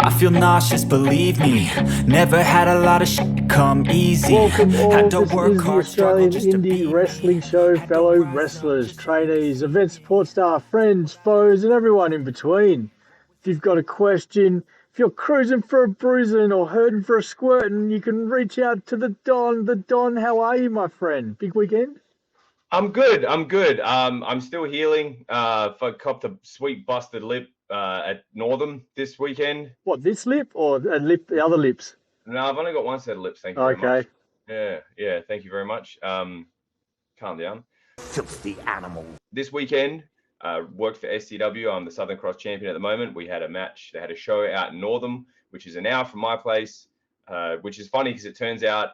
I feel nauseous, believe me. Never had a lot of shit come easy. Welcome all, Had to this work is the hard, struggle Australian just to Indie be me. Wrestling Show, Had to fellow hold myself wrestlers, back. trainees, event support staff, friends, foes, and everyone in between. If you've got a question, if you're cruising for a bruising or hurting for a squirting, you can reach out to the Don. The Don, how are you, my friend? Big weekend? I'm good. I'm good. I'm still healing. I copped a sweet busted lip at Northam this weekend. What, this lip or the other lips? No, I've only got one set of lips. Thank you very Okay. much. Yeah. Thank you very much. Calm down. Filthy animal. This weekend, worked for STW. I'm the Southern Cross champion at the moment. We had a match. They had a show out in Northam, which is an hour from my place, which is funny because it turns out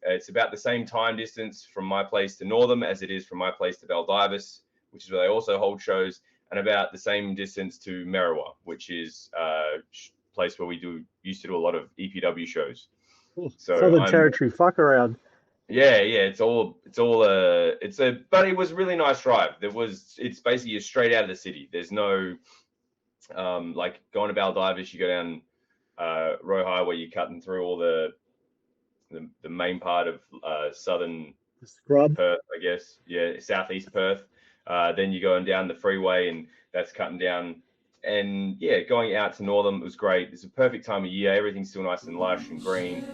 it's about the same time distance from my place to Northam as it is from my place to Baldivis, which is where they also hold shows, and about the same distance to Merriwa, which is a place where we used to do a lot of EPW shows. So Southern Territory, fuck around. Yeah, but it was a really nice drive. It's basically straight out of the city. There's no, like going to Baldivis, you go down Rohi where you're cutting through all the main part of southern Scrub. Perth, I guess. Yeah, southeast Perth. Then you're going down the freeway, and that's cutting down. And yeah, going out to Northam was great. It's a perfect time of year. Everything's still nice and lush and green.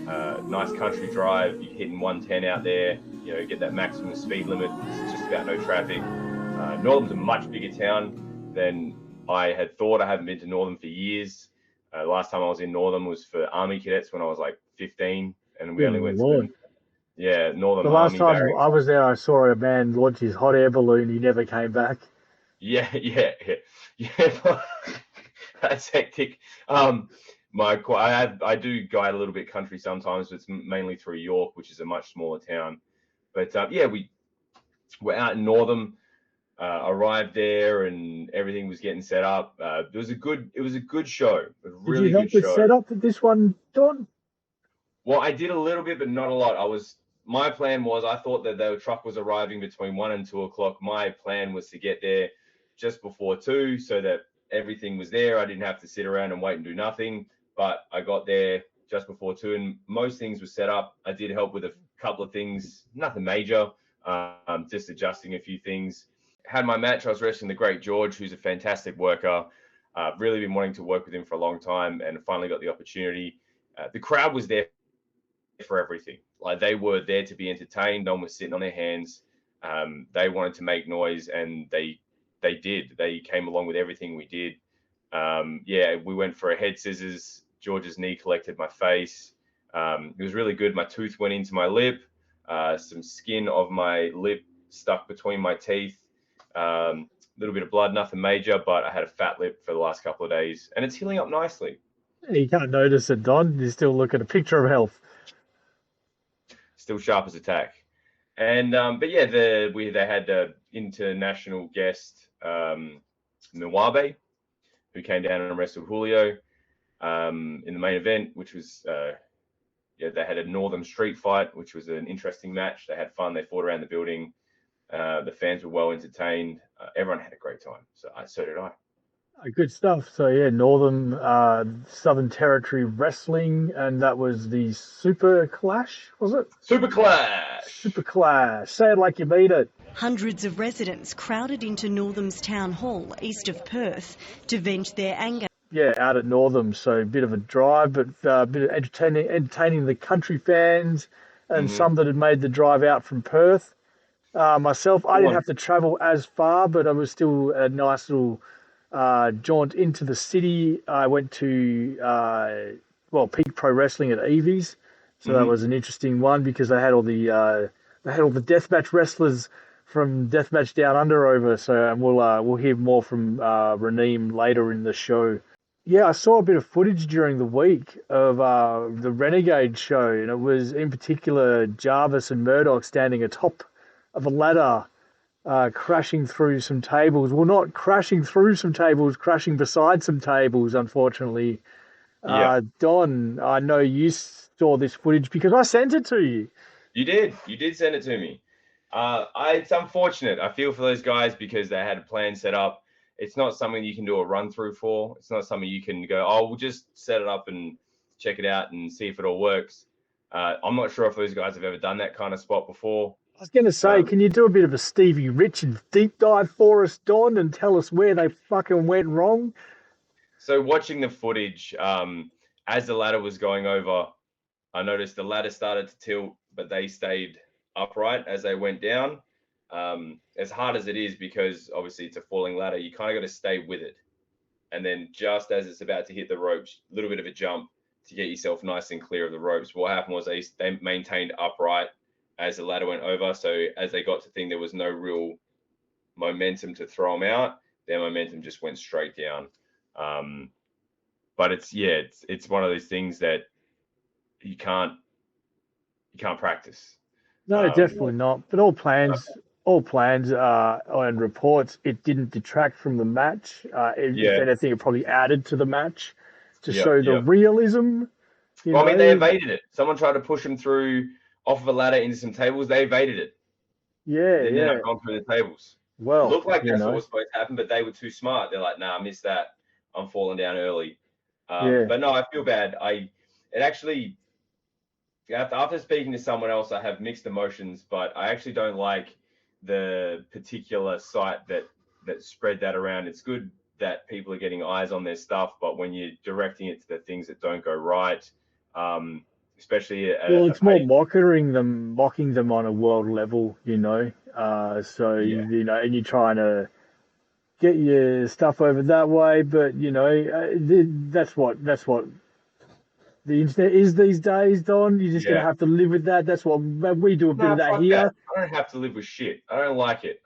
Nice country drive. You're hitting 110 out there. You know, get that maximum speed limit. It's just about no traffic. Northam's a much bigger town than I had thought. I haven't been to Northam for years. Last time I was in Northam was for Army cadets when I was like 15, and we only went to Northam The last Army time barracks. I was there, I saw a man launch his hot air balloon. He never came back. Yeah. That's hectic. I do guide a little bit country sometimes, but it's mainly through York, which is a much smaller town. But we're out in Northam. Arrived there and everything was getting set up. It was a good show. A really good show. Did you help with setup for this one, Don? Well, I did a little bit, but not a lot. My plan was, I thought that the truck was arriving between 1 and 2 o'clock. My plan was to get there just before 2 so that everything was there. I didn't have to sit around and wait and do nothing. But I got there just before 2 and most things were set up. I did help with a couple of things, nothing major, just adjusting a few things. Had my match. I was wrestling the great George, who's a fantastic worker. Really been wanting to work with him for a long time and finally got the opportunity. The crowd was there for everything. Like, they were there to be entertained. No one was sitting on their hands. They wanted to make noise, and they did. They came along with everything we did. We went for a head scissors. George's knee collected my face. It was really good. My tooth went into my lip. Some skin of my lip stuck between my teeth. Little bit of blood, nothing major, but I had a fat lip for the last couple of days, and it's healing up nicely. You can't notice it, Don. You still look at a picture of health. Still sharp as a tack. And they had an international guest, Mwabe, who came down and wrestled Julio in the main event, which was they had a Northern street fight, which was an interesting match. They had fun. They fought around the building. The fans were well entertained. Everyone had a great time. So did I. Good stuff. So yeah, Northam, Southern Territory Wrestling, and that was the Super Clash, was it? Super Clash. Super Clash. Say it like you mean it. Hundreds of residents crowded into Northam's town hall east of Perth to vent their anger. Yeah, out at Northam, so a bit of a drive, but a bit of entertaining the country fans and some that had made the drive out from Perth. Myself, I didn't have to travel as far, but it was still a nice little jaunt into the city. I went to Peak Pro Wrestling at Evie's, so that was an interesting one because they had all the Deathmatch wrestlers from Deathmatch Down Under over. So and we'll hear more from Raneem later in the show. Yeah, I saw a bit of footage during the week of the Renegades show, and it was in particular Jarvis and Murdoch standing atop of a ladder, crashing through some tables. Well, not crashing through some tables, crashing beside some tables, unfortunately. Yeah. Don, I know you saw this footage because I sent it to you. You did send it to me. It's unfortunate. I feel for those guys because they had a plan set up. It's not something you can do a run through for. It's not something you can go, oh, we'll just set it up and check it out and see if it all works. I'm not sure if those guys have ever done that kind of spot before. I was going to say, can you do a bit of a Stevie Richards deep dive for us, Don, and tell us where they fucking went wrong? So watching the footage, as the ladder was going over, I noticed the ladder started to tilt, but they stayed upright as they went down. As hard as it is, because obviously it's a falling ladder, you kind of got to stay with it. And then just as it's about to hit the ropes, a little bit of a jump to get yourself nice and clear of the ropes. What happened was they maintained upright as the ladder went over. So as they got to thing, there was no real momentum to throw them out. Their momentum just went straight down. But it's one of those things that you can't practice. No, definitely not. But all plans and reports, it didn't detract from the match. If anything, it probably added to the match to show the realism. I mean, they evaded it. Someone tried to push them through off of a ladder into some tables. They evaded it. Yeah, They didn't have gone through the tables. Well, it looked like that's what was supposed to happen, but they were too smart. They're like, nah, I missed that. I'm falling down early. But no, I feel bad. After speaking to someone else, I have mixed emotions, but I actually don't like the particular site that spread that around. It's good that people are getting eyes on their stuff, but when you're directing it to the things that don't go right, especially it's more mocking them on a world level, you know. You know, and you're trying to get your stuff over that way, but you know, that's what the internet is these days, Don. You're just gonna have to live with that. That's what we do a bit of that here. I don't have to live with shit. I don't like it.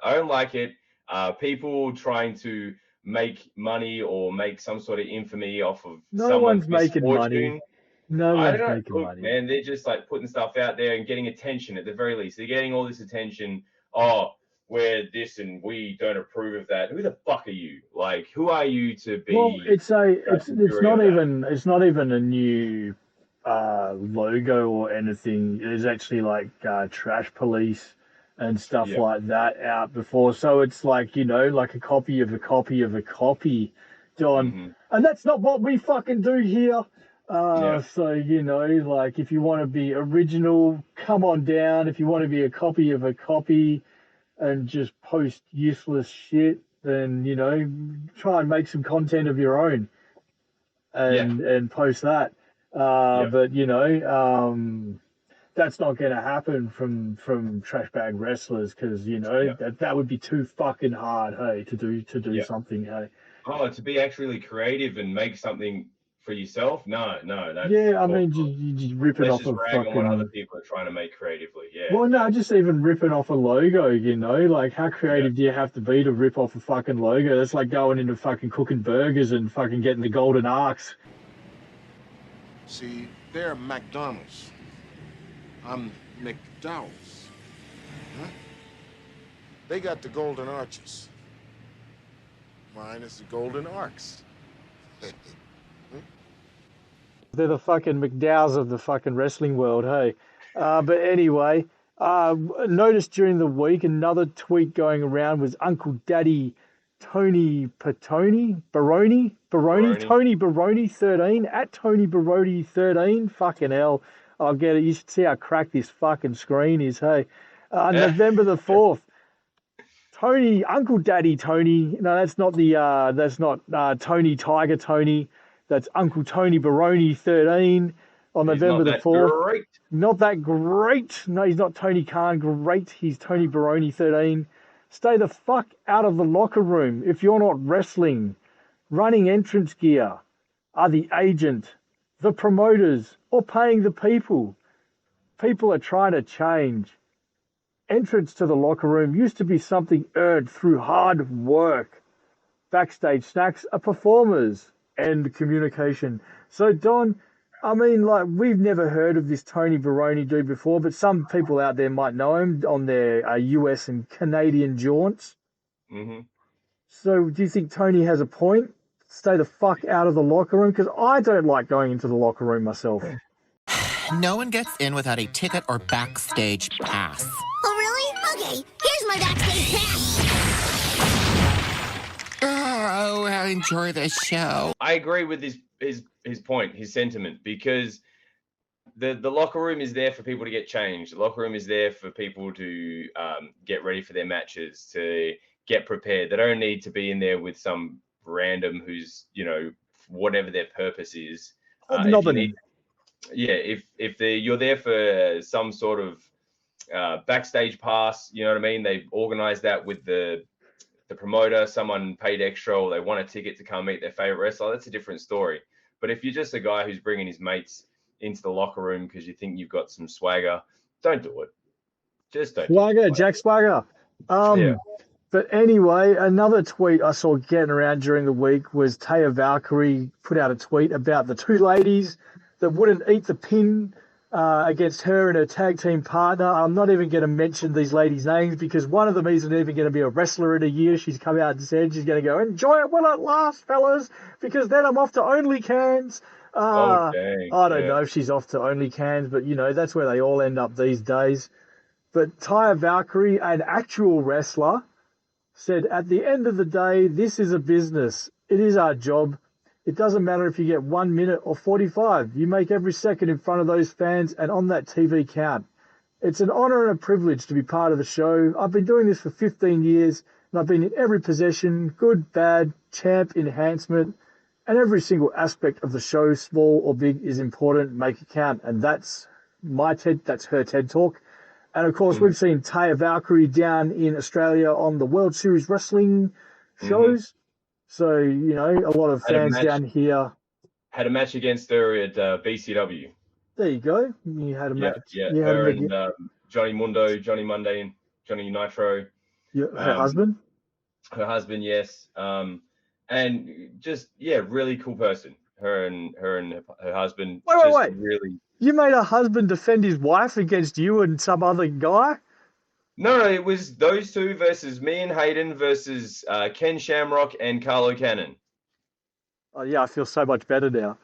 People trying to make money or make some sort of infamy off of no one's making money. No one's making money. Man, they're just like putting stuff out there and getting attention at the very least. They're getting all this attention. Oh, we're this and we don't approve of that. Who the fuck are you? Like, who are you to be? Well, it's not even a new logo or anything. There's actually like trash police and stuff like that out before. So it's like, you know, like a copy of a copy of a copy, Don. And that's not what we fucking do here. So, you know, like if you want to be original, come on down. If you want to be a copy of a copy and just post useless shit, then, you know, try and make some content of your own and post that. But, you know, that's not going to happen from trash bag wrestlers because, you know, that would be too fucking hard, hey, to do something, hey. Oh, to be actually creative and make something for yourself? No. That's I mean, you just rip it off of fucking... on what other people are trying to make creatively, Well, no, just even ripping off a logo, you know? Like, how creative do you have to be to rip off a fucking logo? That's like going into fucking cooking burgers and fucking getting the golden arcs. See, they're McDonald's. I'm McDowell's. Huh? They got the golden arches. Mine is the golden arcs. They're the fucking McDowells of the fucking wrestling world, hey. But anyway, noticed during the week another tweet going around was Uncle Daddy Tony Tony Baroni 13 at Tony Baroni 13. Fucking hell, I'll get it. You should see how cracked this fucking screen is, hey. November the 4th. Uncle Daddy Tony. No, that's not Tony Tiger Tony. That's Uncle Tony Baroni 13 on November the 4th. Great. Not that great. No, he's not Tony Khan great. He's Tony Baroni 13. Stay the fuck out of the locker room if you're not wrestling. Running entrance gear are the agent, the promoters, or paying the people. People are trying to change. Entrance to the locker room used to be something earned through hard work. Backstage snacks are performers and communication. So, Don, I mean, like, we've never heard of this Tony Baroni dude before, but some people out there might know him on their US and Canadian jaunts. So do you think Tony has a point? Stay the fuck out of the locker room? Because I don't like going into the locker room myself. No one gets in without a ticket or backstage pass. Oh, really? Okay, here's my backstage pass. Oh, I enjoy this show. I agree with his point, his sentiment, because the locker room is there for people to get changed. The locker room is there for people to get ready for their matches, to get prepared. They don't need to be in there with some random who's, whatever their purpose is. If you're there for some sort of backstage pass, you know what I mean? They've organized that with the promoter, someone paid extra, or they want a ticket to come meet their favorite wrestler. That's a different story. But if you're just a guy who's bringing his mates into the locker room because you think you've got some swagger, don't do it. Just don't. Swagger, Jack Swagger. Yeah. But anyway, another tweet I saw getting around during the week was Taya Valkyrie put out a tweet about the two ladies that wouldn't eat the pin against her and her tag team partner. I'm not even going to mention these ladies' names because one of them isn't even going to be a wrestler in a year. She's come out and said she's going to go, enjoy it while it lasts, fellas, because then I'm off to OnlyCans. Dang. I don't know if she's off to OnlyCans, but, that's where they all end up these days. But Tyra Valkyrie, an actual wrestler, said, at the end of the day, this is a business. It is our job. It doesn't matter if you get 1 minute or 45. You make every second in front of those fans and on that TV count. It's an honor and a privilege to be part of the show. I've been doing this for 15 years, and I've been in every possession, good, bad, champ, enhancement, and every single aspect of the show, small or big, is important. Make it count. And that's that's her TED Talk. And, of course, we've seen Taya Valkyrie down in Australia on the World Series Wrestling shows. So, a lot of fans down here. Had a match against her at BCW. There you go. You had a match. Yeah, her and Johnny Mundo, Johnny Monday, Johnny Nitro. Her husband? Her husband, yes. And just, really cool person. Her and her husband. Wait. Really. You made a husband defend his wife against you and some other guy? No, it was those two versus me and Hayden versus Ken Shamrock and Carlo Cannon. Oh, yeah, I feel so much better now.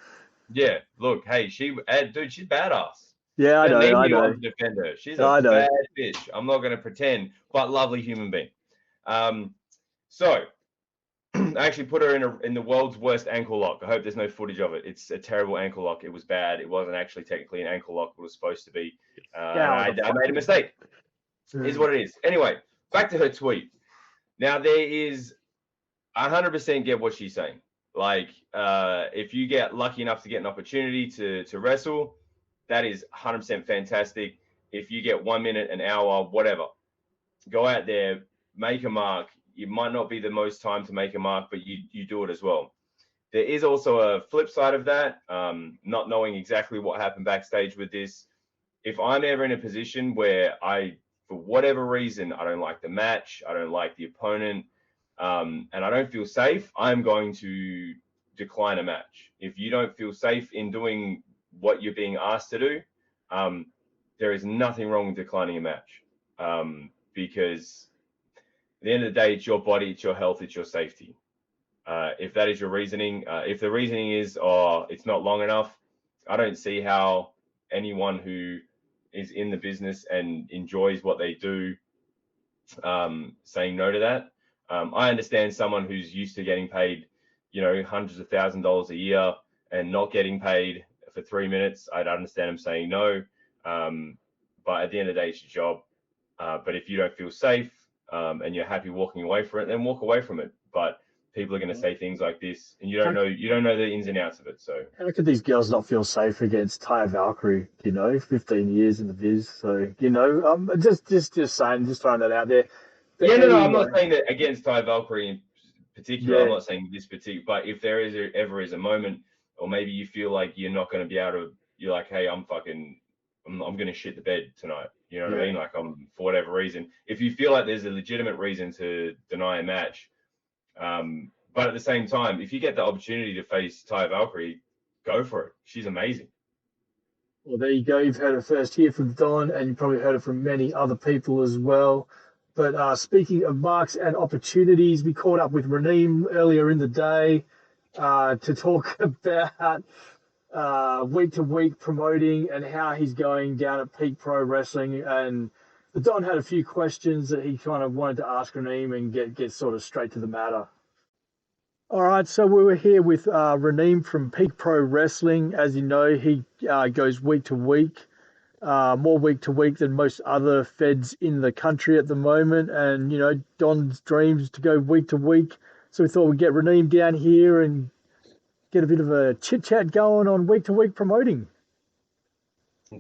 Yeah, look, hey, she's badass. Yeah, I know. To defend her. She's a bad fish. I'm not going to pretend, but lovely human being. So, I actually put her in the world's worst ankle lock. I hope there's no footage of it. It's a terrible ankle lock. It was bad. It wasn't actually technically an ankle lock. It was supposed to be. I made a mistake. Is what it is. Anyway, back to her tweet. Now, there is 100% get what she's saying. Like, if you get lucky enough to get an opportunity to wrestle, that is 100% fantastic. If you get 1 minute, an hour, whatever, go out there, make a mark. It might not be the most time to make a mark, but you do it as well. There is also a flip side of that, not knowing exactly what happened backstage with this. If I'm ever in a position where for whatever reason, I don't like the match, I don't like the opponent, and I don't feel safe, I'm going to decline a match. If you don't feel safe in doing what you're being asked to do, there is nothing wrong with declining a match, because at the end of the day, it's your body, it's your health, it's your safety. If that is your reasoning, if the reasoning is, it's not long enough, I don't see how anyone who is in the business and enjoys what they do saying no to that. I understand someone who's used to getting paid, hundreds of $1,000s a year and not getting paid for 3 minutes. I'd understand them saying no. But at the end of the day, it's your job. But if you don't feel safe and you're happy walking away from it, then walk away from it. But people are going to say things like this, and you don't know the ins and outs of it. So how could these girls not feel safe against Taya Valkyrie? 15 years in the biz. So just saying, just throwing that out there. But I'm not saying that against Taya Valkyrie in particular. I'm not saying this particular. But if there ever is a moment, or maybe you feel like you're not going to be able to, you're like, hey, I'm going to shit the bed tonight. You know what I mean? Like, for whatever reason, if you feel like there's a legitimate reason to deny a match. But at the same time, if you get the opportunity to face Taya Valkyrie, go for it. She's amazing. Well, there you go. You've heard it first here from Don, and you've probably heard it from many other people as well. But speaking of marks and opportunities, we caught up with Raneem earlier in the day to talk about week-to-week promoting and how he's going down at Peak Pro Wrestling. And Don had a few questions that he kind of wanted to ask Raneem and get sort of straight to the matter. All right, so we were here with Raneem from Peak Pro Wrestling. As you know, he goes week to week, more week to week than most other feds in the country at the moment. And, you know, Don's dreams to go week to week. So we thought we'd get Raneem down here and get a bit of a chit chat going on week to week promoting.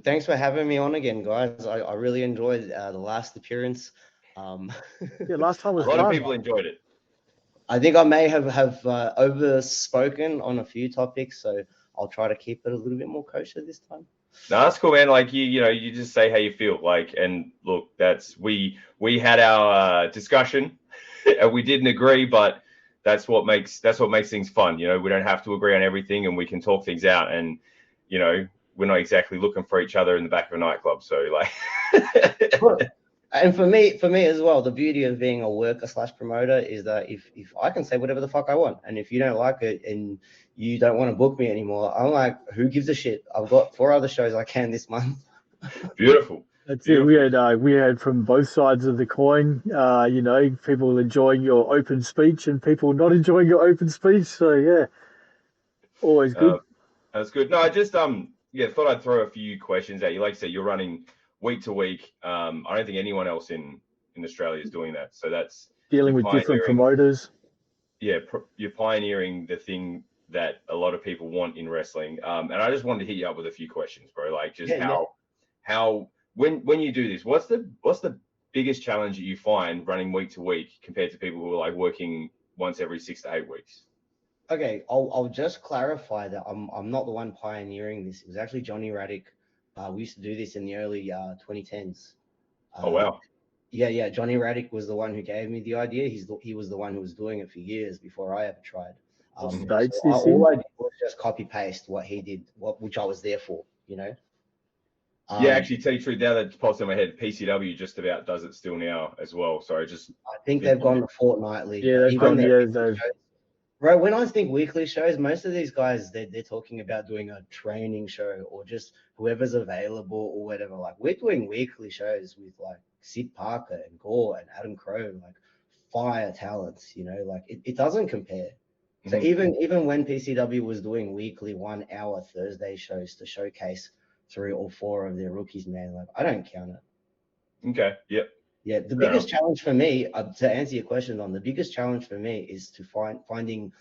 Thanks for having me on again, guys. I really enjoyed the last appearance. Yeah, last time was A lot of fun. people enjoyed it. I think I may have overspoken on a few topics, so I'll try to keep it a little bit more kosher this time. No, that's cool, man. Like you know, you just say how you feel. Like, and look, that's we had our discussion, and we didn't agree, but that's what makes things fun. You know, we don't have to agree on everything, and we can talk things out. And you know, we're not exactly looking for each other in the back of a nightclub. So like, and for me as well, the beauty of being a worker/promoter is that if I can say whatever the fuck I want, and if you don't like it and you don't want to book me anymore, I'm like, who gives a shit? I've got 4 other shows I can this month. beautiful. That's Beautiful. it. We had from both sides of the coin. You know, people enjoying your open speech and people not enjoying your open speech. So yeah, always good. That's good. No, I just thought I'd throw a few questions at you. Like I said, you're running week to week. I don't think anyone else in Australia is doing that. So that's Dealing with different promoters. Yeah, you're pioneering the thing that a lot of people want in wrestling. And I just wanted to hit you up with a few questions, bro. Like just how when you do this, what's the biggest challenge that you find running week to week compared to people who are like working once every 6 to 8 weeks? Okay, I'll just clarify that I'm not the one pioneering this. It was actually Johnny Radic. We used to do this in the early 2010s. Oh wow. Yeah. Johnny Radic was the one who gave me the idea. He was the one who was doing it for years before I ever tried. All I did was just copy paste what he did, which I was there for, you know. Yeah, actually, tell you the truth, now that pops in my head, PCW just about does it still now as well. So I think they've gone to fortnightly. Yeah, they've gone. Bro, when I think weekly shows, most of these guys they're talking about doing a training show or just whoever's available or whatever. Like we're doing weekly shows with like Sid Parker and Gore and Adam Crow, like fire talents, you know, like it doesn't compare. So even when PCW was doing weekly 1 hour Thursday shows to showcase 3 or 4 of their rookies, man, like I don't count it. Okay. Yep. Yeah, the biggest challenge for me, to answer your question, the biggest challenge for me is to finding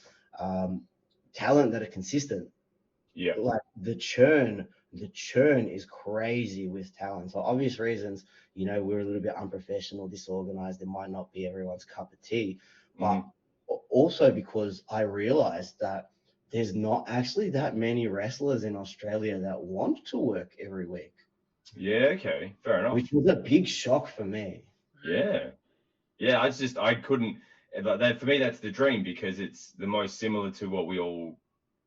talent that are consistent. Yeah. Like the churn is crazy with talent. For obvious reasons, you know, we're a little bit unprofessional, disorganized. It might not be everyone's cup of tea, but also because I realized that there's not actually that many wrestlers in Australia that want to work every week. Yeah, okay, fair enough. Which was a big shock for me. Yeah, I couldn't. For me, that's the dream because it's the most similar to what we all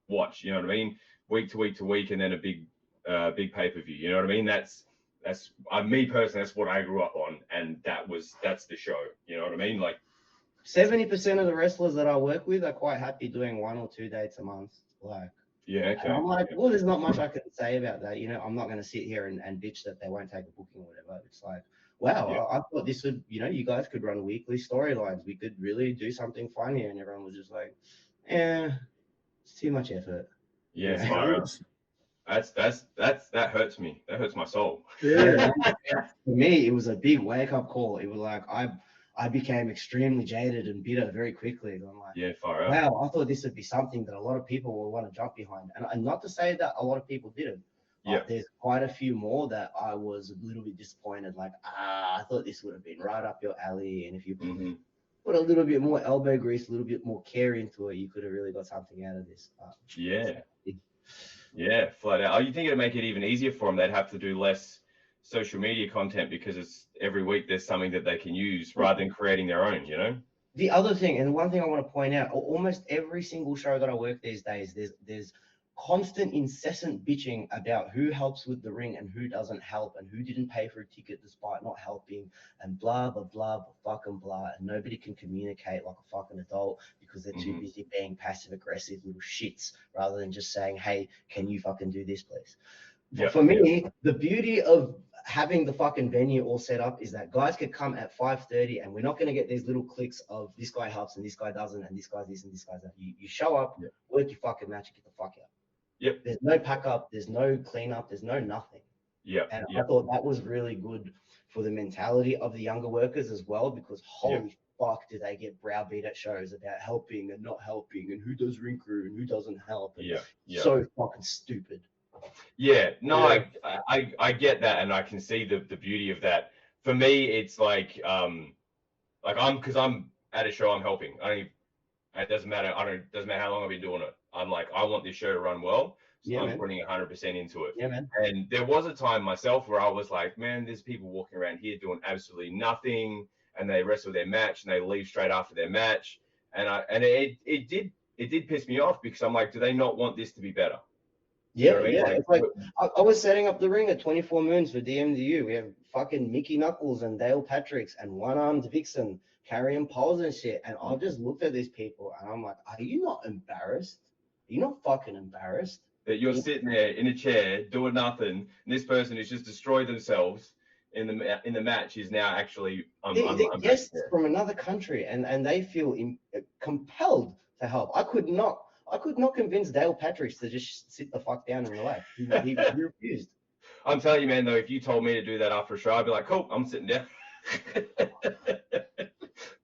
watch. You know what I mean? Week to week to week, and then a big pay-per-view. You know what I mean? That's me personally. That's what I grew up on, and that's the show. You know what I mean? Like 70% of the wrestlers that I work with are quite happy doing 1 or 2 dates a month. Like. Yeah, okay. And I'm like, well, there's not much I can say about that. You know, I'm not going to sit here and bitch that they won't take a booking or whatever. It's like, wow, I thought this would, you know, you guys could run weekly storylines. We could really do something fun here. And everyone was just like, it's too much effort. Yeah, that hurts me. That hurts my soul. Yeah. For me, it was a big wake-up call. It was like, I became extremely jaded and bitter very quickly. And I'm like, far out. Wow, I thought this would be something that a lot of people would want to jump behind. And not to say that a lot of people didn't. But there's quite a few more that I was a little bit disappointed. Like, I thought this would have been right up your alley. And if you put a little bit more elbow grease, a little bit more care into it, you could have really got something out of this. Yeah, flat out. You think it'd make it even easier for them? They'd have to do less social media content because it's every week there's something that they can use rather than creating their own, you know? The other thing, and one thing I want to point out, almost every single show that I work these days, there's constant, incessant bitching about who helps with the ring and who doesn't help and who didn't pay for a ticket despite not helping and blah, blah, blah, fucking blah. And nobody can communicate like a fucking adult because they're too busy being passive-aggressive little shits rather than just saying, hey, can you fucking do this, please? For me, the beauty of having the fucking venue all set up is that guys could come at 5:30, and we're not going to get these little clicks of this guy helps and this guy doesn't, and this guy's this and this guy's that. You show up, work your fucking match, and get the fuck out. Yep. There's no pack up, there's no clean up, there's no nothing. Yeah. And I thought that was really good for the mentality of the younger workers as well, because holy fuck, do they get browbeat at shows about helping and not helping, and who does ring crew and who doesn't help. And so fucking stupid. Yeah, no, I get that, and I can see the beauty of that. For me, it's like because I'm at a show, I'm helping. It doesn't matter. Doesn't matter how long I've been doing it. I'm like, I want this show to run well, so I'm putting 100% into it. Yeah, man. And there was a time myself where I was like, man, there's people walking around here doing absolutely nothing, and they wrestle their match and they leave straight after their match, and it did piss me off, because I'm like, do they not want this to be better? Yeah, You know what I mean? It's like I was setting up the ring at 24 Moons for DMDU. We have fucking Mickey Knuckles and Dale Patricks and one-armed Vixen carrying poles and shit. And I just looked at these people and I'm like, are you not embarrassed? Are you not fucking embarrassed? That you're sitting there in a chair doing nothing, and this person who's just destroyed themselves in the match is now actually they're guests from another country, and they feel compelled to help. I could not convince Dale Patricks to just sit the fuck down and relax. He refused. I'm telling you, man, though, if you told me to do that after a show, I'd be like, cool, I'm sitting down.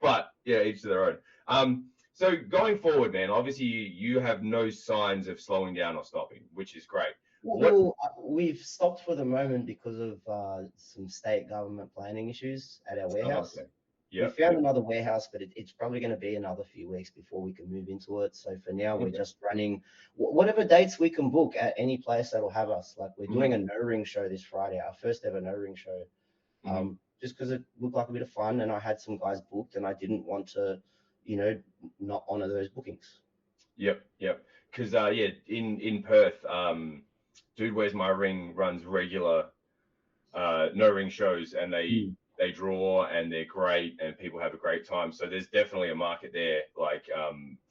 But yeah, each to their own. So going forward, man, obviously you have no signs of slowing down or stopping, which is great. Well, we've stopped for the moment because of some state government planning issues at our warehouse. Okay. Yeah, we found another warehouse, but it's probably going to be another few weeks before we can move into it. So for now, we're just running whatever dates we can book at any place that'll have us. Like we're doing a no-ring show this Friday, our first ever no-ring show. Just because it looked like a bit of fun, and I had some guys booked, and I didn't want to, not honor those bookings. Yep. Because in Perth, Dude Where's My Ring runs regular no-ring shows, and they draw, and they're great, and people have a great time. So there's definitely a market there. Like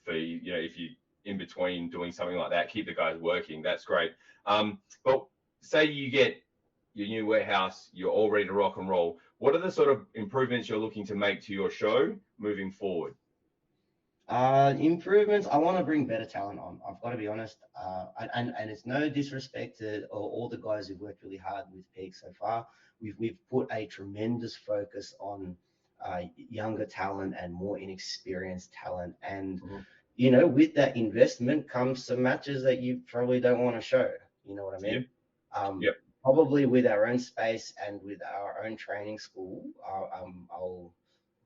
for if you in between doing something like that, keep the guys working. That's great. But say you get your new warehouse, you're all ready to rock and roll. What are the sort of improvements you're looking to make to your show moving forward? Improvements. I want to bring better talent on. I've got to be honest. And it's no disrespect to all the guys who've worked really hard with Peak so far. We've put a tremendous focus on younger talent and more inexperienced talent. And with that investment comes some matches that you probably don't want to show. You know what I mean? Yep. Probably with our own space and with our own training school, I'll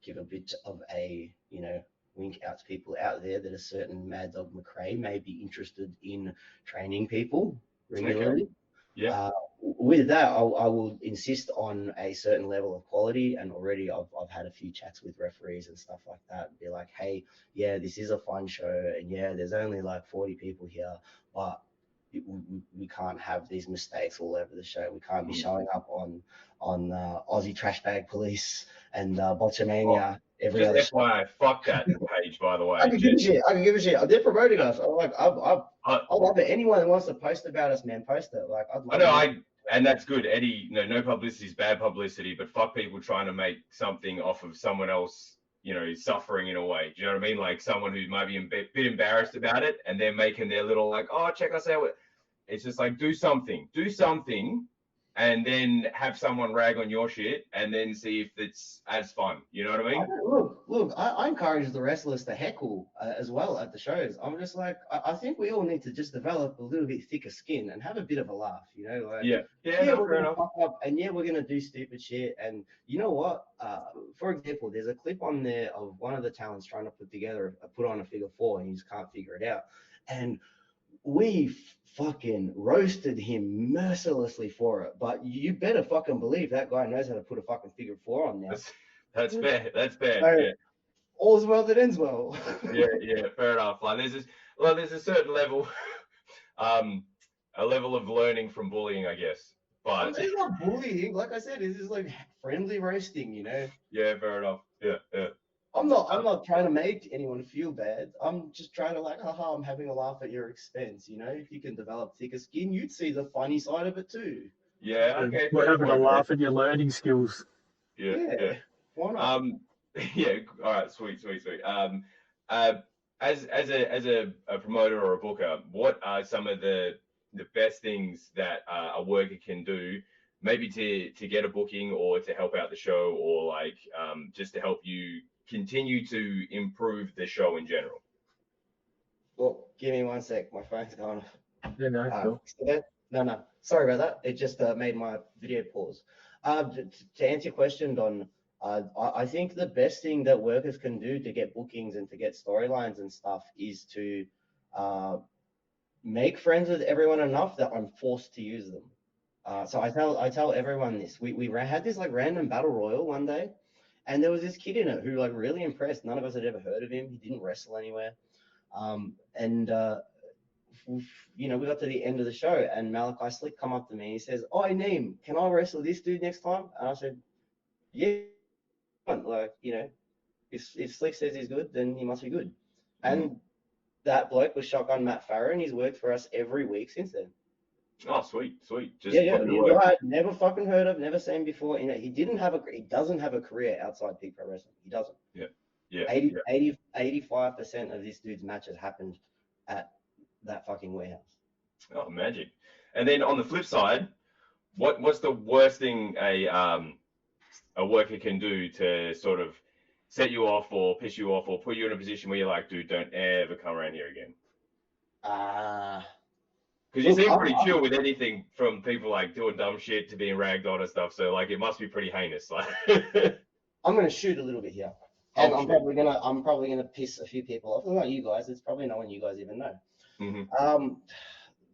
give a bit of a wink out to people out there that a certain Mad Dog McRae may be interested in training people regularly. Okay. Yeah. With that, I will insist on a certain level of quality, and already I've had a few chats with referees and stuff like that. Be like, hey, yeah, this is a fun show, and yeah, there's only like 40 people here, but we can't have these mistakes all over the show. We can't be showing up on Aussie Trash Bag Police and Botchamania. Every other FYI, fuck that page, by the way. I can give a shit. They're promoting us. I love it. Anyone that wants to post about us, man, post it. Like and that's good. Eddie, no publicity is bad publicity, but fuck people trying to make something off of someone else, suffering in a way. Do you know what I mean? Like someone who might be a bit embarrassed about it, and they're making their little like, oh, check us out. It's just like, do something, and then have someone rag on your shit, and then see if it's as fun. You know what I mean? Look, I encourage the wrestlers to heckle as well at the shows. I'm just like, I think we all need to just develop a little bit thicker skin and have a bit of a laugh, Like, we're gonna fuck up, and we're gonna do stupid shit. And you know what? For example, there's a clip on there of one of the talents trying to put on a figure 4, and he just can't figure it out. And we fucking roasted him mercilessly for it, but you better fucking believe that guy knows how to put a fucking figure 4 on now. That's fair. So, all's well that ends well. yeah, fair enough. Like there's a certain level, a level of learning from bullying, I guess. But it's not bullying, like I said, it's just like friendly roasting, Yeah, fair enough. Yeah. I'm not trying to make anyone feel bad. I'm just trying to like, haha, I'm having a laugh at your expense. If you can develop thicker skin, you'd see the funny side of it too. Yeah, okay. We're fair having a point, laugh at your learning skills. Yeah. Why not? Yeah. All right. Sweet. Uh, as a promoter or a booker, what are some of the best things that a worker can do, maybe to get a booking or to help out the show, or like just to help you continue to improve the show in general? Well, give me 1 sec. My phone's going off. You know, cool. Still there? No. Sorry about that. It just made my video pause. To answer your question, Don, I think the best thing that workers can do to get bookings and to get storylines and stuff is to make friends with everyone enough that I'm forced to use them. So I tell everyone this. We had this like random battle royal one day, and there was this kid in it who like really impressed. None of us had ever heard of him. He didn't wrestle anywhere. We got to the end of the show, and Malachi Slick come up to me. He says, "Oh, Neem, can I wrestle this dude next time?" And I said, "Yeah." Like, if Slick says he's good, then he must be good. And that bloke was Shotgun Matt Farrow, and he's worked for us every week since then. Oh, sweet. Just Yeah. I never fucking heard of, never seen before. He doesn't have a career outside Peak Pro Wrestling. He doesn't. Yeah. 85% of this dude's matches happened at that fucking warehouse. Oh, magic. And then on the flip side, what's the worst thing a worker can do to sort of set you off or piss you off or put you in a position where you're like, dude, don't ever come around here again? Because you seem pretty chill with anything from people like doing dumb shit to being ragged on and stuff. So like, it must be pretty heinous. Like, I'm gonna shoot a little bit here, and I'm probably gonna piss a few people off. Not you guys. It's probably no one you guys even know. Mm-hmm.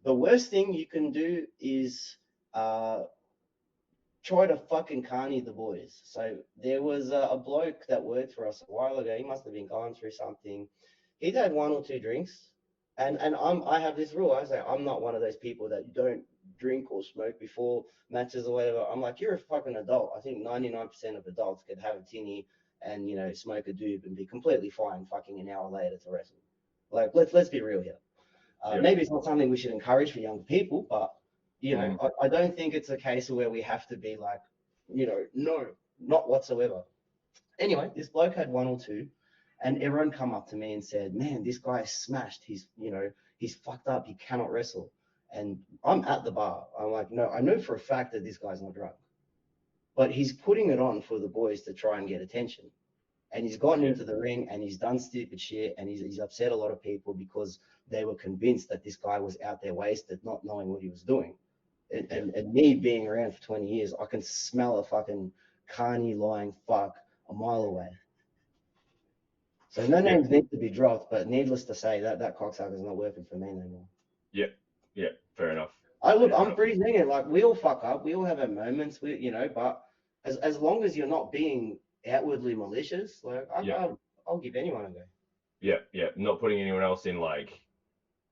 The worst thing you can do is try to fucking carny the boys. So there was a bloke that worked for us a while ago. He must have been going through something. He'd had 1 or 2 drinks, and I have this rule. I say I'm not one of those people that don't drink or smoke before matches or whatever. I'm like, you're a fucking adult. I think 99% of adults could have a tinny and smoke a doob and be completely fine fucking an hour later to wrestle. Like, let's be real here. Maybe it's not something we should encourage for young people, but I don't think it's a case where we have to be like, no, not whatsoever. Anyway, this bloke had 1 or 2, and everyone come up to me and said, man, this guy is smashed. He's fucked up. He cannot wrestle. And I'm at the bar. I'm like, no, I know for a fact that this guy's not drunk, but he's putting it on for the boys to try and get attention. And he's gotten into the ring and he's done stupid shit, and he's upset a lot of people because they were convinced that this guy was out there wasted, not knowing what he was doing. And me being around for 20 years, I can smell a fucking carny lying fuck a mile away. So no names need to be dropped, but needless to say, that cocksucker's not working for me anymore. Yeah, fair enough. I'm pretty lenient. Like, we all fuck up, we all have our moments, but as long as you're not being outwardly malicious, like I'll give anyone a go. Yeah, not putting anyone else in like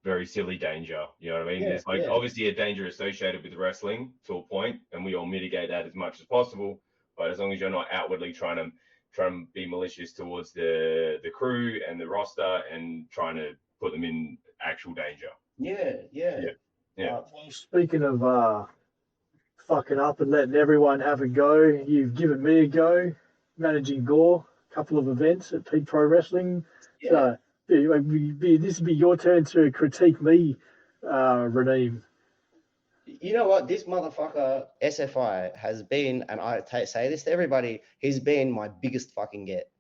very silly danger. You know what I mean? There's obviously a danger associated with wrestling to a point, and we all mitigate that as much as possible. But as long as you're not outwardly trying to be malicious towards the crew and the roster and trying to put them in actual danger. Yeah. Well, speaking of fucking up and letting everyone have a go, you've given me a go managing Gore, a couple of events at Peak Pro Wrestling. So this would be your turn to critique me, Raneem. You know what? This motherfucker, SFI, has been, and I say this to everybody, he's been my biggest fucking get.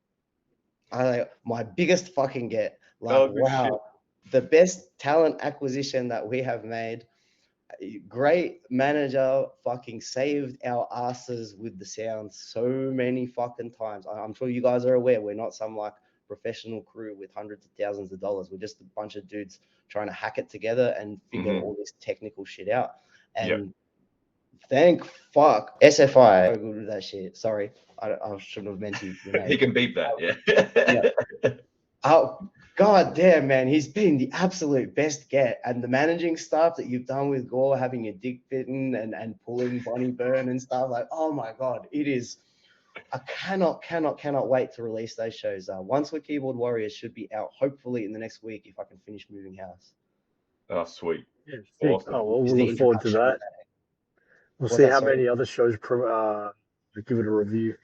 My biggest fucking get. Like, wow. Shit. The best talent acquisition that we have made. Great manager, fucking saved our asses with the sound so many fucking times. I'm sure you guys are aware we're not some like professional crew with hundreds of thousands of dollars. We're just a bunch of dudes trying to hack it together and figure all this technical shit out. And thank fuck SFI. So good with that shit. Sorry, I shouldn't have meant to. He can beep that. Oh, god damn, man, he's been the absolute best get. And the managing stuff that you've done with Gore, having your dick bitten and pulling Bonnie Byrne and stuff, like, oh my god, it is. I cannot wait to release those shows. Once We're Keyboard Warriors should be out, hopefully in the next week if I can finish moving house. Oh, sweet. Yeah, awesome. Oh, well, we'll look forward to that. We'll What's see that, how sorry? many other shows give it a review.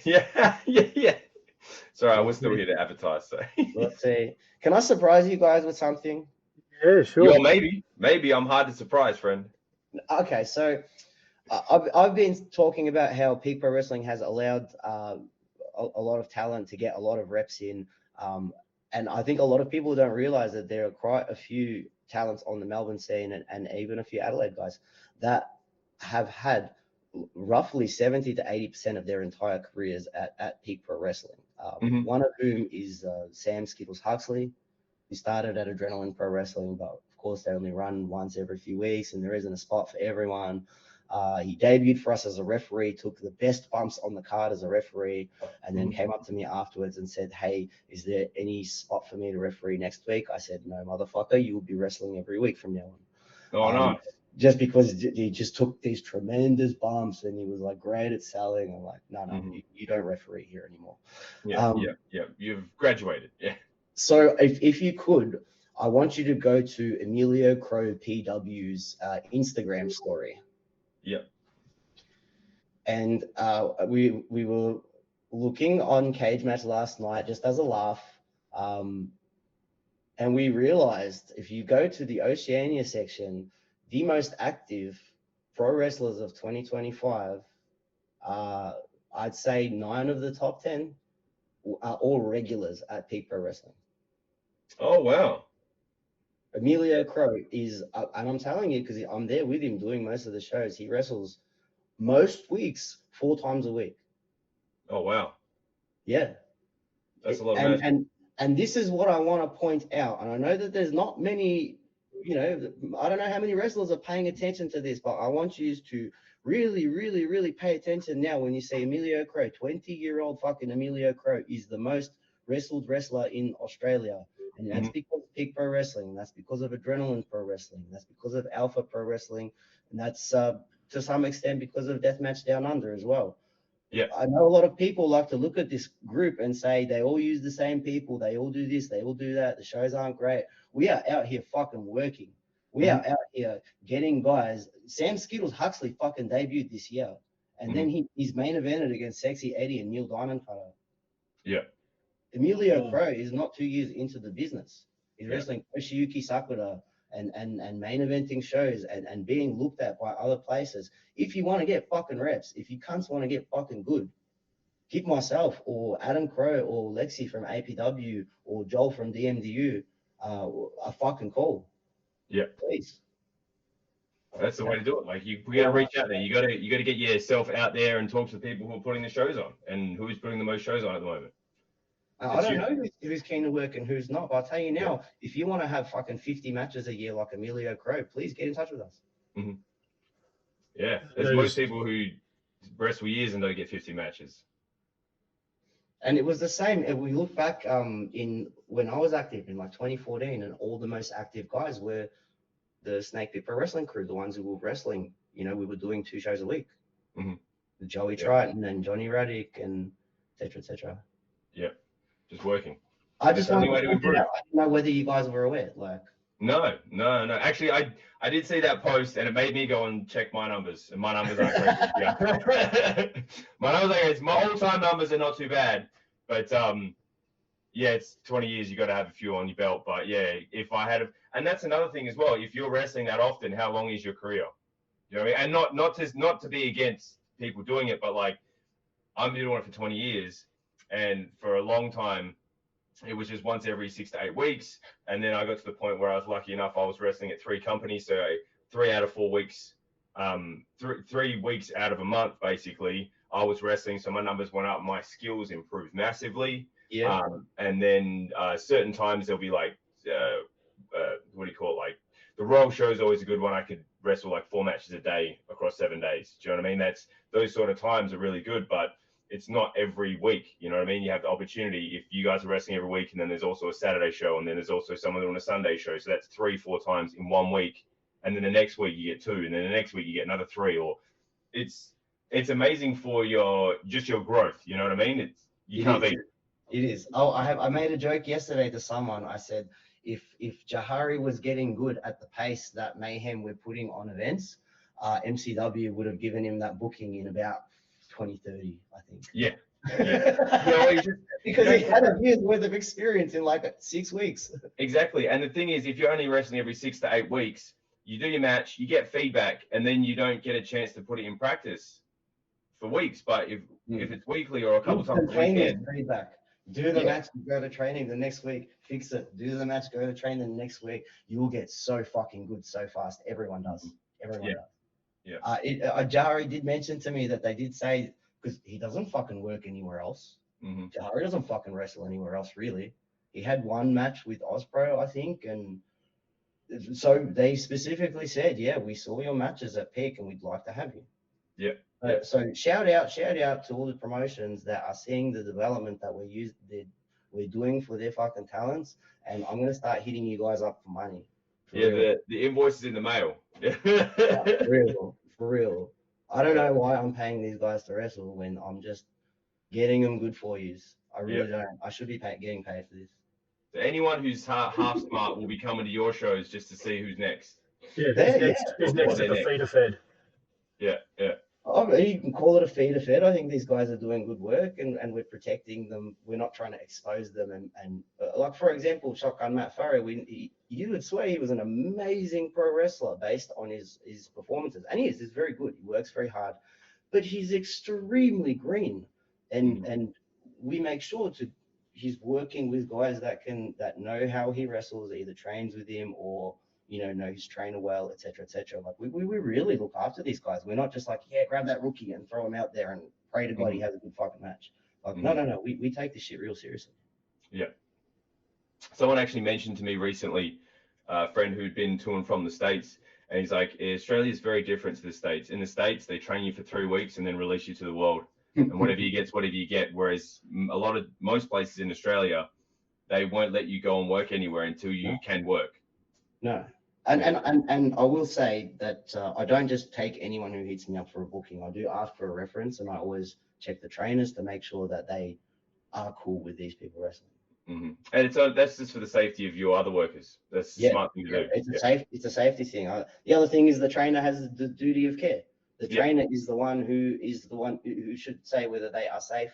Yeah. Sorry, I was still Let's here to advertise. So, see. Can I surprise you guys with something? Yeah, sure. yo, maybe I'm hard to surprise, friend. Okay, so I've been talking about how Peak Pro Wrestling has allowed a lot of talent to get a lot of reps in, and I think a lot of people don't realize that there are quite a few talents on the Melbourne scene and even a few Adelaide guys that have had roughly 70 to 80% of their entire careers at Peak Pro Wrestling. Mhm. One of whom is Sam Skittles Huxley. He started at Adrenaline Pro Wrestling, but of course they only run once every few weeks, and there isn't a spot for everyone. He debuted for us as a referee, took the best bumps on the card as a referee, and then came up to me afterwards and said, "Hey, is there any spot for me to referee next week?" I said, "No, motherfucker, you will be wrestling every week from now on." Oh, nice. Just because he just took these tremendous bumps and he was like great at selling. I'm like, no, you don't referee here anymore. Yeah. You've graduated. Yeah. So if you could, I want you to go to Amelio Crow PW's Instagram story. Yep. And we were looking on Cage Match last night just as a laugh. And we realized if you go to the Oceania section, the most active pro wrestlers of 2025, I'd say 9 of the top 10 are all regulars at Peak Pro Wrestling. Oh, wow. Amelio Crow is, and I'm telling you because I'm there with him doing most of the shows. He wrestles most weeks 4 times a week. Oh, wow. Yeah, That's a lot of magic. And this is what I want to point out. And I know that there's not many, I don't know how many wrestlers are paying attention to this, but I want you to really, really, really pay attention now when you say Amelio Crow. 20-year-old fucking Amelio Crow is the most wrestled wrestler in Australia. And that's because of Peak Pro Wrestling. And that's because of Adrenaline Pro Wrestling. That's because of Alpha Pro Wrestling. And that's to some extent because of Deathmatch Down Under as well. Yeah. I know a lot of people like to look at this group and say they all use the same people. They all do this. They all do that. The shows aren't great. We are out here fucking working. We are out here getting guys. Sam Skittles Huxley fucking debuted this year. And then he's main evented against Sexy Eddie and Neil Diamond Cutter. Yeah. Amelio Crow is not 2 years into the business. He's wrestling Toshiyuki Sakura and main eventing shows and being looked at by other places. If you want to get fucking reps, if you cunts want to get fucking good, give myself or Adam Crow or Lexi from APW or Joel from DMDU a fucking call. Yeah. Please. That's the way to do it. Like we gotta reach out there. You gotta get yourself out there and talk to the people who are putting the shows on and who's putting the most shows on at the moment. I don't know who's keen to work and who's not, but I'll tell you now, if you want to have fucking 50 matches a year like Amelio Crow, please get in touch with us. Yeah, there's most people who wrestle years and don't get 50 matches. And it was the same. If we look back in when I was active in like 2014, and all the most active guys were the Snake Pit Pro Wrestling crew, the ones who were wrestling. We were doing 2 shows a week. The Joey Triton and Johnny Radic and et cetera. Yeah, just working. I just wanted to improve. I didn't know whether you guys were aware. No. Actually, I did see that post, and it made me go and check my numbers, and my numbers aren't great. Yeah. My numbers are great. My all-time numbers are not too bad, but it's 20 years. You got to have a few on your belt. But yeah, if I had, and that's another thing as well. If you're wrestling that often, how long is your career? You know what I mean? And not to be against people doing it, but like I'm doing it for 20 years, and for a long time, it was just once every 6 to 8 weeks. And then I got to the point where I was lucky enough, I was wrestling at 3 companies. So 3 out of 4 weeks, 3 weeks out of a month, basically, I was wrestling. So my numbers went up. My skills improved massively. Yeah. And then certain times there'll be like, what do you call it? Like the Royal Show is always a good one. I could wrestle like 4 matches a day across 7 days. Do you know what I mean? Those sort of times are really good, but it's not every week. You know what I mean? You have the opportunity if you guys are wrestling every week, and then there's also a Saturday show, and then there's also someone on a Sunday show. So that's 3-4 times in 1 week. And then the next week you get 2, and then the next week you get another 3. Or it's amazing for your growth. You know what I mean? You can't beat it. It is. Oh, I made a joke yesterday to someone. I said, if Jahari was getting good at the pace that Mayhem we're putting on events, MCW would have given him that booking in about 2030, I think. Yeah. Well, Because he had a year's worth of experience in like 6 weeks. Exactly. And the thing is, if you're only wrestling every 6 to 8 weeks, you do your match, you get feedback, and then you don't get a chance to put it in practice for weeks. But if it's weekly or a couple times a weekend, feedback. Do the match, go to training the next week, fix it. Do the match, go to training the next week. You will get so fucking good so fast. Everyone does. Everyone does. Yeah. Jahari did mention to me that they did say, because he doesn't fucking work anywhere else. Jahari doesn't fucking wrestle anywhere else, really. He had one match with Ospro, I think, and so they specifically said, yeah, we saw your matches at Peak and we'd like to have you. Yeah. So shout out to all the promotions that are seeing the development that we're doing for their fucking talents, and I'm gonna start hitting you guys up for money. The invoice is in the mail. For real. I don't know why I'm paying these guys to wrestle when I'm just getting them good for yous. I really don't. I should be getting paid for this. So anyone who's half smart will be coming to your shows just to see who's next. Yeah, who's next to the feeder fed. Yeah. Oh, you can call it a feeder fed. I think these guys are doing good work, and we're protecting them. We're not trying to expose them. And like, for example, Shotgun Matt Farrow, you would swear he was an amazing pro wrestler based on his performances. And he's very good. He works very hard. But he's extremely green. And we make sure he's working with guys that know how he wrestles, either trains with him or know his trainer well, etc., etc. Like we really look after these guys. We're not just like, grab that rookie and throw him out there and pray to God he has a good fucking match. Like no, we take this shit real seriously. Yeah. Someone actually mentioned to me recently, a friend who'd been to and from the States, and he's like, Australia is very different to the States. In the States, they train you for 3 weeks and then release you to the world. And whatever you get. Whereas most places in Australia, they won't let you go and work anywhere until you can work. No. And I will say that I don't just take anyone who hits me up for a booking. I do ask for a reference, and I always check the trainers to make sure that they are cool with these people wrestling. And that's just for the safety of your other workers. That's a smart thing to do. It's a safety thing. The other thing is the trainer has the duty of care. The trainer is the one who should say whether they are safe.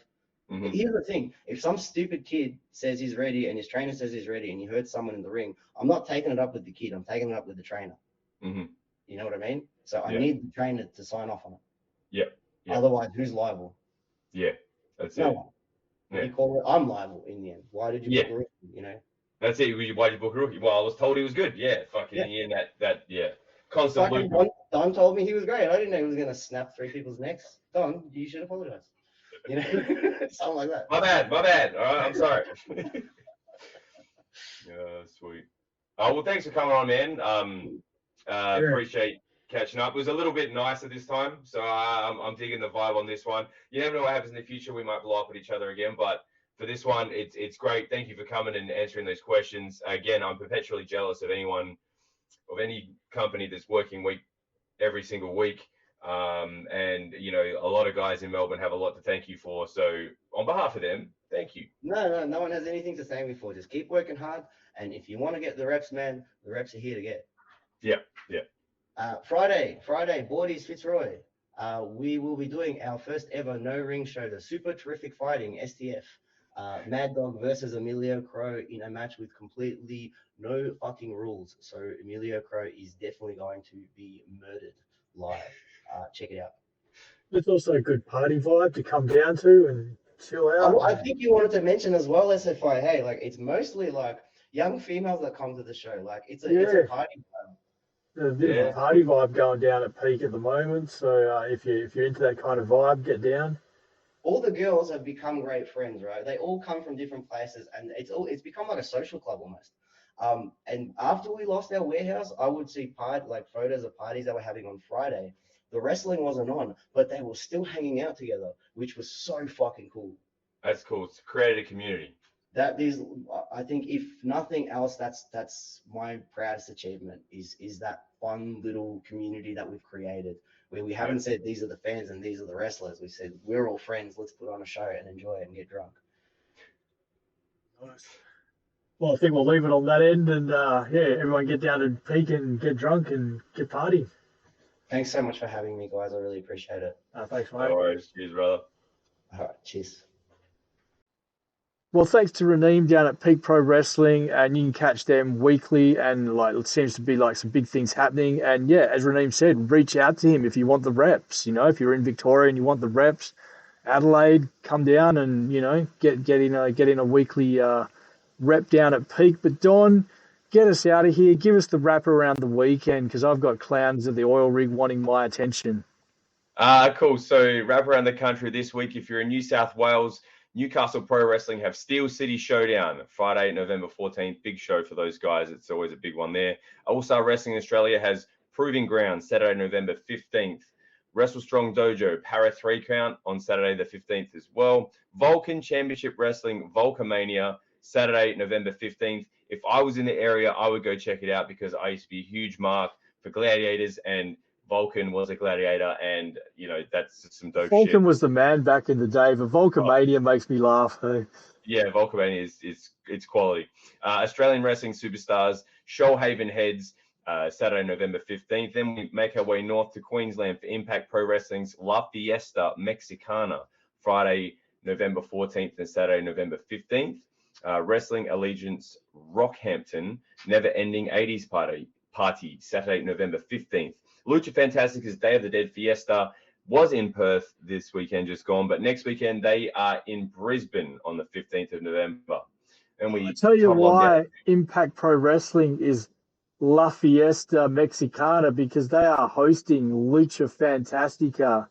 Here's the thing: if some stupid kid says he's ready and his trainer says he's ready, and you hurt someone in the ring, I'm not taking it up with the kid. I'm taking it up with the trainer. You know what I mean? So I need the trainer to sign off on it. Otherwise, who's liable? Yeah, that's no it. One. You call it, I'm liable in the end. Why did you book a rookie? That's it. Why did you book a rookie? Well, I was told he was good. In that constant loop. Don told me he was great. I didn't know he was going to snap 3 people's necks. Don, you should apologize. Something like that. My bad. All right, I'm sorry. Sweet. Well, thanks for coming on, man. Appreciate catching up. It was a little bit nicer this time, so I'm digging the vibe on this one. You never know what happens in the future. We might blow up at each other again, but for this one, it's great. Thank you for coming and answering those questions. Again, I'm perpetually jealous of any company that's working every single week. And a lot of guys in Melbourne have a lot to thank you for. So on behalf of them, thank you. No one has anything to thank me for. Just keep working hard, and if you want to get the reps, man, the reps are here to get. Yeah. Friday, Boardies Fitzroy. We will be doing our first ever no ring show, the Super Terrific Fighting STF. Mad Dog versus Amelio Crow in a match with completely no fucking rules. So Amelio Crow is definitely going to be murdered live. Check it out. It's also a good party vibe to come down to and chill out. I think you wanted to mention as well, SFI, hey, like it's mostly like young females that come to the show. Like it's a party vibe. There's a bit of a party vibe going down at Peak at the moment. So if you're into that kind of vibe, get down. All the girls have become great friends, right? They all come from different places, and it's become like a social club almost. And after we lost our warehouse, I would see photos of parties that we're having on Friday. The wrestling wasn't on, but they were still hanging out together, which was so fucking cool. That's cool. It's created a community. That is, I think, if nothing else, that's my proudest achievement is that fun little community that we've created, where we haven't said these are the fans and these are the wrestlers. We said we're all friends. Let's put on a show and enjoy it and get drunk. Nice. Well, I think we'll leave it on that end, and everyone get down to Peak and get drunk and get partying. Thanks so much for having me, guys. I really appreciate it. Thanks, mate. No worries. Cheers, brother. All right, cheers. Well, thanks to Raneem down at Peak Pro Wrestling, and you can catch them weekly, and like it seems to be like some big things happening. And yeah, as Raneem said, reach out to him if you want the reps. You know, if you're in Victoria and you want the reps, Adelaide, come down and get in a weekly rep down at Peak. But Don, get us out of here. Give us the wrap around the weekend because I've got clowns at the oil rig wanting my attention. Cool. So wrap around the country this week. If you're in New South Wales, Newcastle Pro Wrestling have Steel City Showdown, Friday, November 14th. Big show for those guys. It's always a big one there. Also, Wrestling Australia has Proving Ground, Saturday, November 15th. Wrestle Strong Dojo, Para 3 Count on Saturday the 15th as well. Vulcan Championship Wrestling, Vulcamania, Saturday, November 15th. If I was in the area, I would go check it out because I used to be a huge mark for gladiators, and Vulcan was a gladiator, and that's some dope Vulcan shit. was the man back in the day, but Vulcamania makes me laugh. Hey? Yeah, Vulcamania is it's quality. Australian Wrestling Superstars, Shoalhaven Heads, Saturday, November 15th. Then we make our way north to Queensland for Impact Pro Wrestling's La Fiesta Mexicana, Friday, November 14th and Saturday, November 15th. Wrestling Allegiance Rockhampton, Never Ending 80s Party, Saturday, November 15th. Lucha Fantastica's Day of the Dead Fiesta was in Perth this weekend, just gone, but next weekend they are in Brisbane on the 15th of November. And I tell you why Impact Pro Wrestling is La Fiesta Mexicana, because they are hosting Lucha Fantastica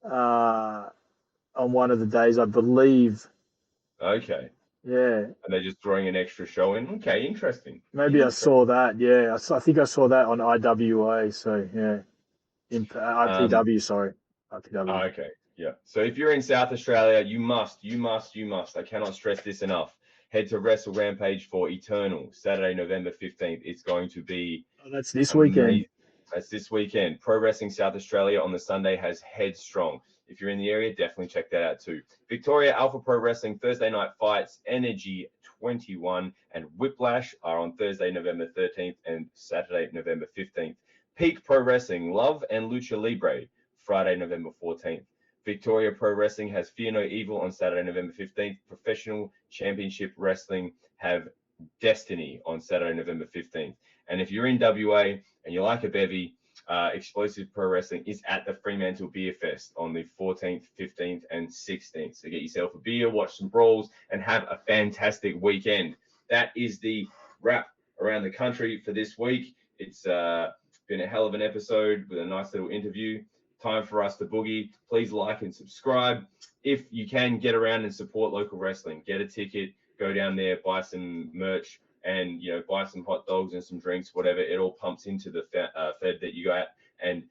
on one of the days, I believe. Okay. Yeah. And they're just throwing an extra show in. Okay, interesting. Maybe I saw that. Yeah, I think I saw that on IWA. So yeah, IPW. Sorry, IPW. Okay, yeah. So if you're in South Australia, you must. I cannot stress this enough. Head to Wrestle Rampage for Eternal, Saturday, November 15th. It's going to be. Oh, that's this weekend. That's this weekend. Pro Wrestling South Australia on the Sunday has Headstrong. If you're in the area, definitely check that out too. Victoria Alpha Pro Wrestling Thursday Night Fights, Energy 21 and Whiplash are on Thursday, November 13th and Saturday, November 15th. Peak Pro Wrestling, Love and Lucha Libre, Friday, November 14th. Victoria Pro Wrestling has Fear No Evil on Saturday, November 15th. Professional Championship Wrestling have Destiny on Saturday, November 15th. And if you're in WA and you like a bevy, Explosive Pro Wrestling is at the Fremantle Beer Fest on the 14th, 15th, and 16th. So get yourself a beer, watch some brawls, and have a fantastic weekend. That is the wrap around the country for this week. It's been a hell of an episode with a nice little interview. Time for us to boogie. Please like and subscribe. If you can, get around and support local wrestling. Get a ticket, go down there, buy some merch, and buy some hot dogs and some drinks, whatever. It all pumps into the fed that you got and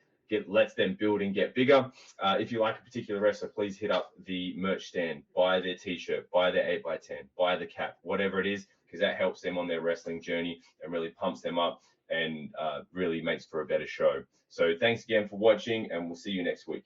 lets them build and get bigger. If you like a particular wrestler, please hit up the merch stand, buy their t-shirt, buy their 8x10, buy the cap, whatever it is, because that helps them on their wrestling journey and really pumps them up and really makes for a better show. So thanks again for watching, and we'll see you next week.